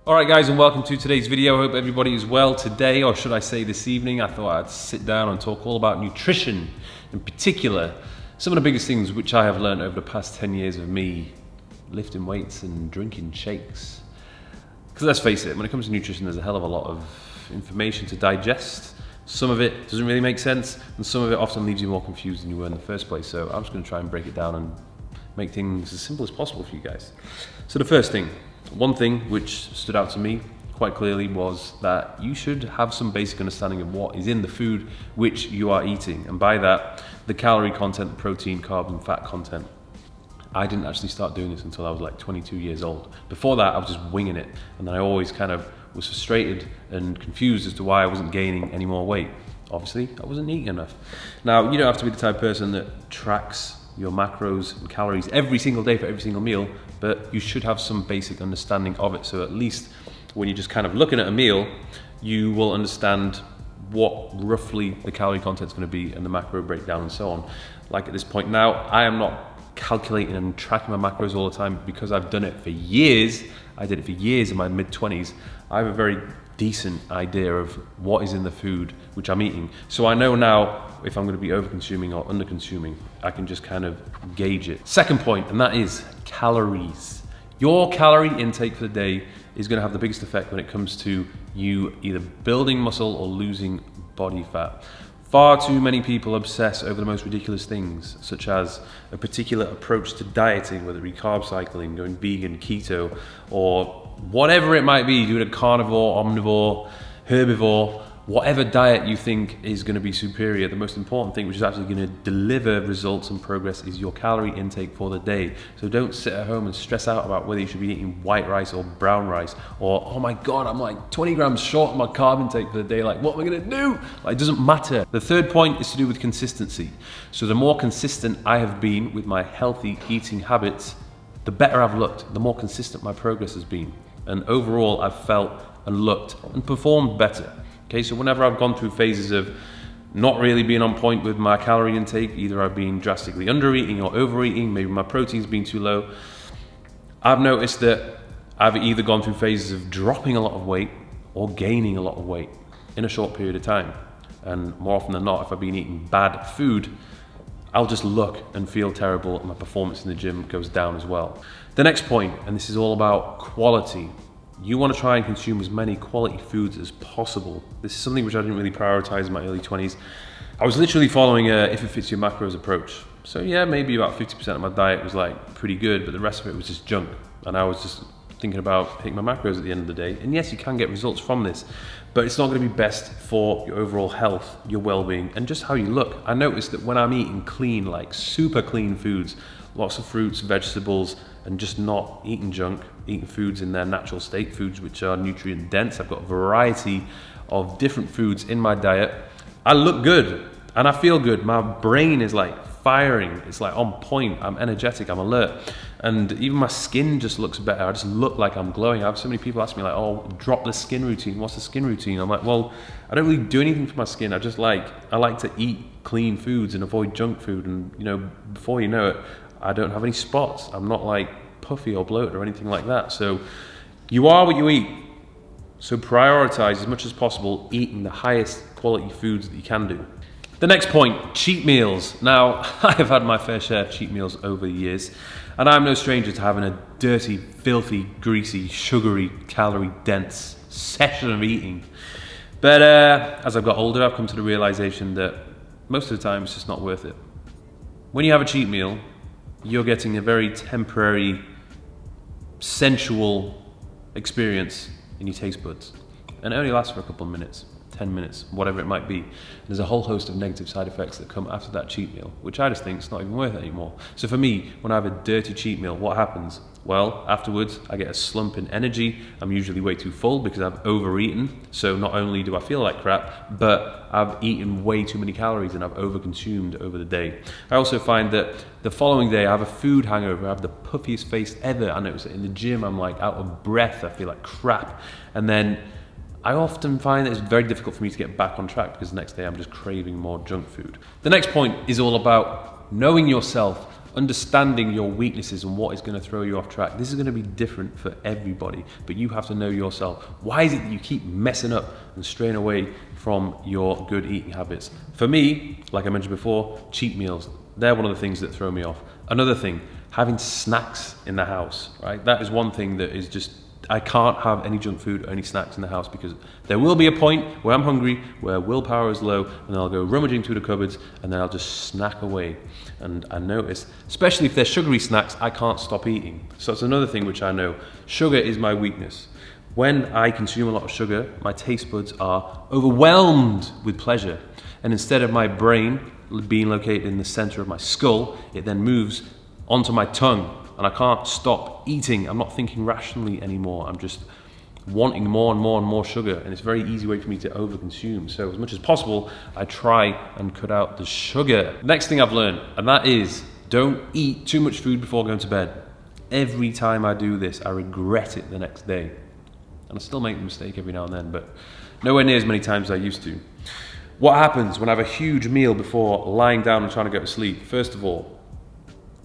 Alright guys, and welcome to today's video. I hope everybody is well today, or should I say this evening. I thought I'd sit down and talk all about nutrition, in particular some of the biggest things which I have learned over the past 10 years of me lifting weights and drinking shakes. Because let's face it, when it comes to nutrition, there's a hell of a lot of information to digest. Some of it doesn't really make sense, and some of it often leaves you more confused than you were in the first place. So I'm just going to try and break it down and make things as simple as possible for you guys. So the first thing, one thing which stood out to me quite clearly was that you should have some basic understanding of what is in the food which you are eating. And by that, the calorie content, the protein, carb and fat content. I didn't actually start doing this until I was like 22 years old. Before that, I was just winging it. And then I always kind of was frustrated and confused as to why I wasn't gaining any more weight. Obviously, I wasn't eating enough. Now, you don't have to be the type of person that tracks your macros and calories every single day for every single meal, but you should have some basic understanding of it. So at least when you're just kind of looking at a meal, you will understand what roughly the calorie content is going to be and the macro breakdown and so on. Like at this point now, I am not calculating and tracking my macros all the time because I've done it for years. I did it for years in my mid-20s. I have a very decent idea of what is in the food which I'm eating. So I know now if I'm going to be over-consuming or under-consuming. I can just kind of gauge it. Second point, and that is calories. Your calorie intake for the day is going to have the biggest effect when it comes to you either building muscle or losing body fat. Far too many people obsess over the most ridiculous things, such as a particular approach to dieting, whether it be carb cycling, going vegan, keto, or whatever it might be, doing a carnivore, omnivore, herbivore, whatever diet you think is going to be superior. The most important thing, which is actually going to deliver results and progress, is your calorie intake for the day. So don't sit at home and stress out about whether you should be eating white rice or brown rice, or oh my god, I'm like 20 grams short on my carb intake for the day, like what am I going to do? Like, it doesn't matter. The third point is to do with consistency. So the more consistent I have been with my healthy eating habits, the better I've looked, the more consistent my progress has been. And overall, I've felt and looked and performed better. Okay, so whenever I've gone through phases of not really being on point with my calorie intake, either I've been drastically under eating or overeating, maybe my protein's been too low, I've noticed that I've either gone through phases of dropping a lot of weight or gaining a lot of weight in a short period of time. And more often than not, if I've been eating bad food, I'll just look and feel terrible and my performance in the gym goes down as well. The next point, and this is all about quality. You want to try and consume as many quality foods as possible. This is something which I didn't really prioritize in my early 20s. I was literally following a if it fits your macros approach. So yeah, maybe about 50% of my diet was like pretty good, but the rest of it was just junk. And I was just thinking about hitting my macros at the end of the day. And yes, you can get results from this, but it's not going to be best for your overall health, your well-being, and just how you look. I noticed that when I'm eating clean, like super clean foods, lots of fruits, vegetables, and just not eating junk, eating foods in their natural state, foods which are nutrient dense. I've got a variety of different foods in my diet. I look good and I feel good. My brain is like firing. It's like on point. I'm energetic, I'm alert. And even my skin just looks better. I just look like I'm glowing. I have so many people ask me like, oh, drop the skin routine. What's the skin routine? I'm like, well, I don't really do anything for my skin. I like to eat clean foods and avoid junk food. And you know, before you know it, I don't have any spots. I'm not like puffy or bloated or anything like that. So you are what you eat. So prioritize as much as possible eating the highest quality foods that you can do. The next point, cheat meals. Now, I have had my fair share of cheat meals over the years, and I'm no stranger to having a dirty, filthy, greasy, sugary, calorie-dense session of eating. But as I've got older, I've come to the realization that most of the time it's just not worth it. When you have a cheat meal, you're getting a very temporary, sensual experience in your taste buds. And it only lasts for a couple of minutes, 10 minutes, whatever it might be. There's a whole host of negative side effects that come after that cheat meal, which I just think is not even worth it anymore. So for me, when I have a dirty cheat meal, what happens? Well, afterwards, I get a slump in energy. I'm usually way too full because I've overeaten. So not only do I feel like crap, but I've eaten way too many calories and I've overconsumed over the day. I also find that the following day, I have a food hangover. I have the puffiest face ever. I notice that in the gym, I'm like out of breath. I feel like crap. And then I often find that it's very difficult for me to get back on track because the next day I'm just craving more junk food. The next point is all about knowing yourself understanding your weaknesses and what is going to throw you off track. This is going to be different for everybody, but you have to know yourself. Why is it that you keep messing up and straying away from your good eating habits? For me, like I mentioned before, cheat meals, they're one of the things that throw me off. Another thing, having snacks in the house, right? That is one thing that is just, I can't have any junk food or any snacks in the house, because there will be a point where I'm hungry, where willpower is low, and I'll go rummaging through the cupboards and then I'll just snack away. And I notice, especially if they're sugary snacks, I can't stop eating. So it's another thing which I know. Sugar is my weakness. When I consume a lot of sugar, my taste buds are overwhelmed with pleasure. And instead of my brain being located in the center of my skull, it then moves onto my tongue. And I can't stop eating. I'm not thinking rationally anymore. I'm just wanting more and more and more sugar, and it's a very easy way for me to overconsume. So as much as possible, I try and cut out the sugar. Next thing I've learned, and that is, don't eat too much food before going to bed. Every time I do this, I regret it the next day. And I still make the mistake every now and then, but nowhere near as many times as I used to. What happens when I have a huge meal before lying down and trying to go to sleep? First of all,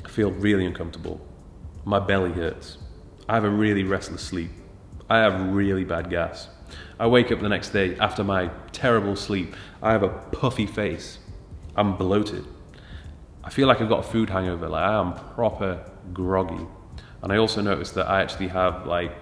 I feel really uncomfortable. My belly hurts. I have a really restless sleep. I have really bad gas. I wake up the next day after my terrible sleep. I have a puffy face. I'm bloated. I feel like I've got a food hangover. Like, I am proper groggy. And I also noticed that I actually have like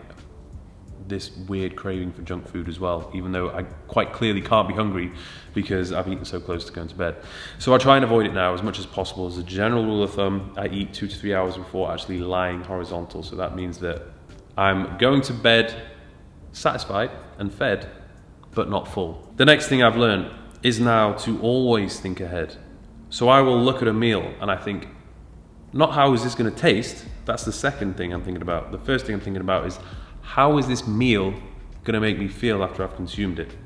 this weird craving for junk food as well, even though I quite clearly can't be hungry because I've eaten so close to going to bed. So I try and avoid it now as much as possible. As a general rule of thumb, I eat 2 to 3 hours before actually lying horizontal. So that means that I'm going to bed satisfied and fed, but not full. The next thing I've learned is now to always think ahead. So I will look at a meal and I think, not how is this going to taste? That's the second thing I'm thinking about. The first thing I'm thinking about is, how is this meal going to make me feel after I've consumed it?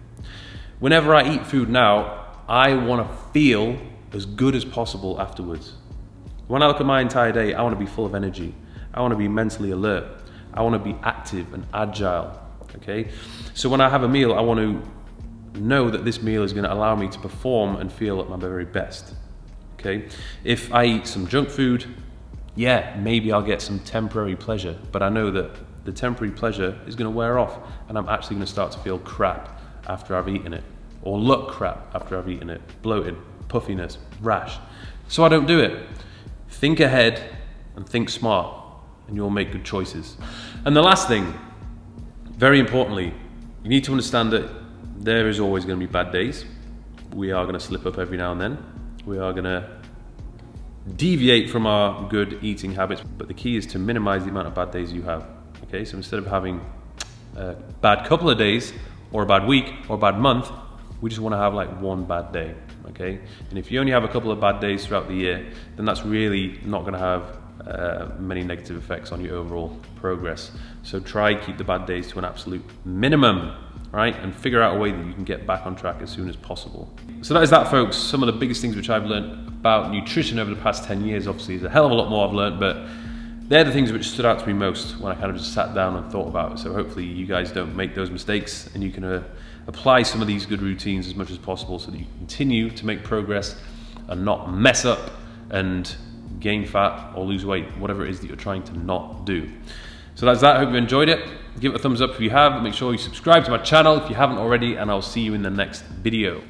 Whenever I eat food now, I want to feel as good as possible afterwards. When I look at my entire day, I want to be full of energy. I want to be mentally alert. I want to be active and agile, okay? So when I have a meal, I want to know that this meal is going to allow me to perform and feel at my very best, okay? If I eat some junk food, yeah, maybe I'll get some temporary pleasure, but I know that the temporary pleasure is going to wear off and I'm actually going to start to feel crap after I've eaten it, or look crap after I've eaten it, bloated, puffiness, rash. So I don't do it. Think ahead and think smart, and you'll make good choices. And the last thing, very importantly, you need to understand that there is always going to be bad days. We are going to slip up every now and then. We are going to deviate from our good eating habits, but the key is to minimize the amount of bad days you have. Okay, so instead of having a bad couple of days, or a bad week, or a bad month, we just want to have like one bad day, okay? And if you only have a couple of bad days throughout the year, then that's really not going to have many negative effects on your overall progress. So try keep the bad days to an absolute minimum, right? And figure out a way that you can get back on track as soon as possible. So that is that, folks. Some of the biggest things which I've learned about nutrition over the past 10 years. Obviously, there's a hell of a lot more I've learned, but they're the things which stood out to me most when I kind of just sat down and thought about it. So hopefully you guys don't make those mistakes and you can apply some of these good routines as much as possible so that you continue to make progress and not mess up and gain fat or lose weight, whatever it is that you're trying to not do. So that's that. I hope you enjoyed it. Give it a thumbs up if you have. Make sure you subscribe to my channel if you haven't already, and I'll see you in the next video.